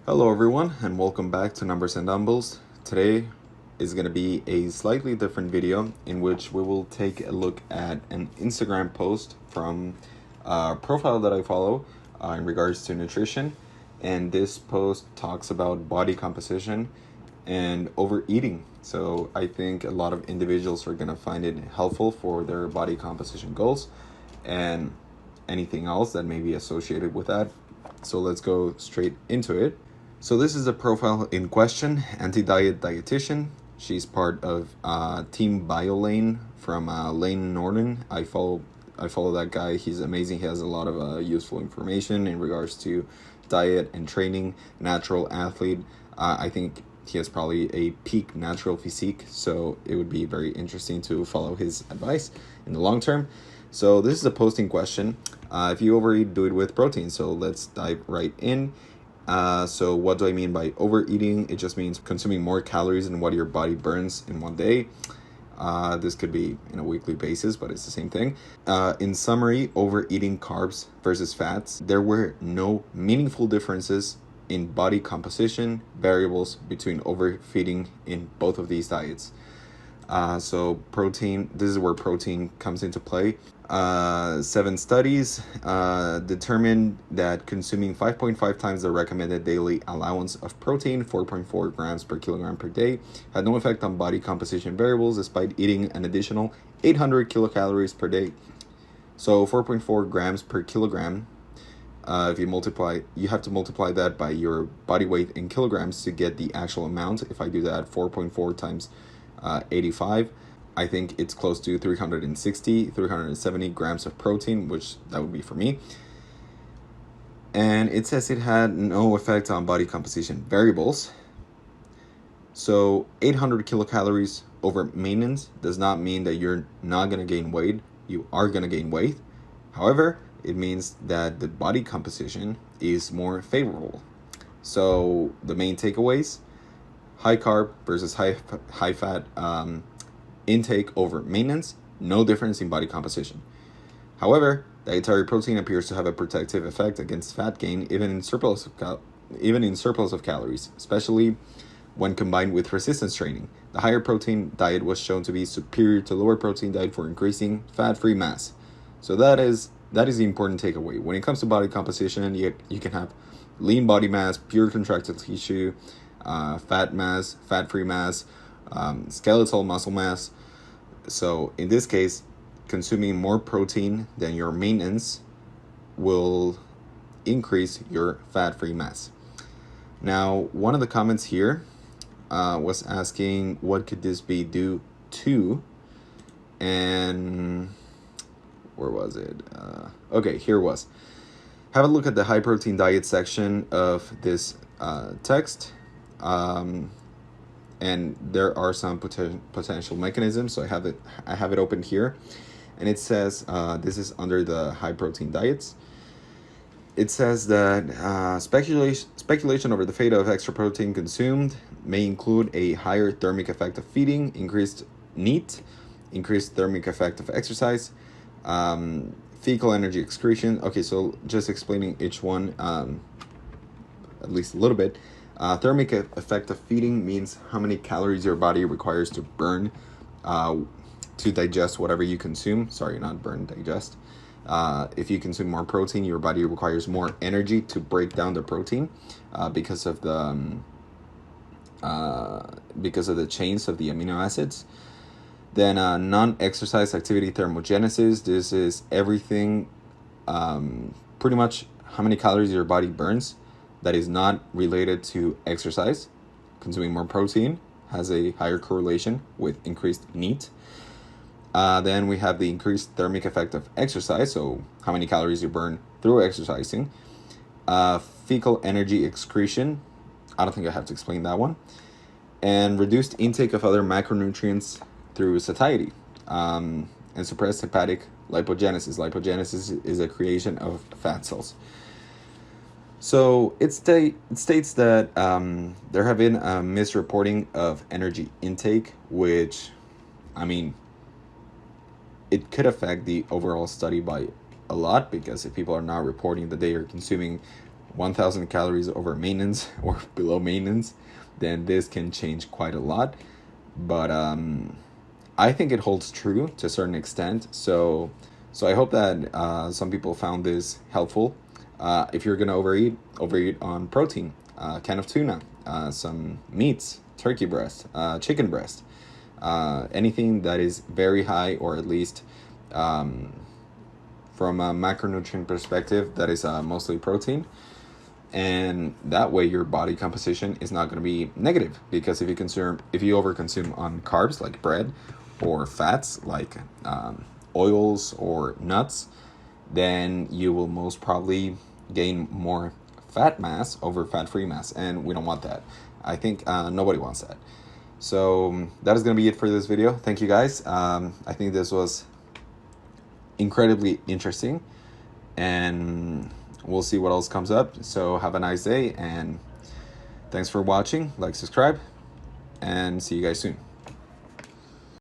Hello, everyone, and welcome back to Numbers and Dumbbells. Today is going to be a slightly different video in which we will take a look at an Instagram post from a profile that I follow in regards to nutrition. And this post talks about body composition and overeating. So I think a lot of individuals are going to find it helpful for their body composition goals and anything else that may be associated with that. So let's go straight into it. So this is the profile in question, anti-diet dietitian. She's part of Team BioLane from Lane Norton. I follow that guy. He's amazing. He has a lot of useful information in regards to diet and training. Natural athlete. I think he has probably a peak natural physique, so it would be very interesting to follow his advice in the long term. So this is a posting question. If you overeat, do it with protein. So let's dive right in. So what do I mean by overeating? It just means consuming more calories than what your body burns in one day. This could be in a weekly basis, but it's the same thing. In summary, overeating carbs versus fats, there were no meaningful differences in body composition variables between overfeeding in both of these diets. So protein, this is where protein comes into play. 7 studies determined that consuming 5.5 times the recommended daily allowance of protein, 4.4 grams per kilogram per day, had no effect on body composition variables despite eating an additional 800 kilocalories per day. So 4.4 grams per kilogram, if you have to multiply that by your body weight in kilograms to get the actual amount. If I do that, 4.4 times 85, I think it's close to 370 grams of protein, which that would be for me. And it says it had no effect on body composition variables. So 800 kilocalories over maintenance does not mean that you're not going to gain weight. You are going to gain weight. However, it means that the body composition is more favorable. So the main takeaways: high carb versus high fat intake over maintenance, no difference in body composition. However, dietary protein appears to have a protective effect against fat gain even in surplus of calories, especially when combined with resistance training. The higher protein diet was shown to be superior to lower protein diet for increasing fat-free mass. So that is the important takeaway. When it comes to body composition, you can have lean body mass, pure contracted tissue, fat mass, fat-free mass, skeletal muscle mass. So in this case, consuming more protein than your maintenance will increase your fat-free mass. Now, one of the comments here was asking what could this be due to, and where was it? Okay, here it was. Have a look at the high protein diet section of this text. And there are some potential mechanisms. So I have it open here, and it says this is under the high protein diets. It says that speculation over the fate of extra protein consumed may include a higher thermic effect of feeding, increased NEAT, increased thermic effect of exercise, fecal energy excretion. Okay, so just explaining each one at least a little bit. Thermic effect of feeding means how many calories your body requires to burn to digest whatever you consume. Sorry, not burn, digest. If you consume more protein, your body requires more energy to break down the protein because of the chains of the amino acids. Then non-exercise activity thermogenesis. This is everything, pretty much how many calories your body burns that is not related to exercise. Consuming more protein has a higher correlation with increased NEAT. Then we have the increased thermic effect of exercise, so how many calories you burn through exercising. Fecal energy excretion, I don't think I have to explain that one. And reduced intake of other macronutrients through satiety. And suppressed hepatic lipogenesis. Lipogenesis is a creation of fat cells. So it states that there have been a misreporting of energy intake, which, I mean, it could affect the overall study by a lot, because if people are not reporting that they are consuming 1,000 calories over maintenance or below maintenance, then this can change quite a lot. But I think it holds true to a certain extent. So I hope that some people found this helpful. If you're gonna overeat on protein, can of tuna, some meats, turkey breast, chicken breast, anything that is very high, or at least from a macronutrient perspective, that is mostly protein. And that way your body composition is not going to be negative, because if you overconsume on carbs like bread, or fats like oils or nuts, then you will most probably gain more fat mass over fat-free mass, and we don't want that. I think nobody wants that. So that is going to be it for this video. Thank you guys. I think this was incredibly interesting, and we'll see what else comes up. So have a nice day, and thanks for watching. Like, subscribe, and see you guys soon.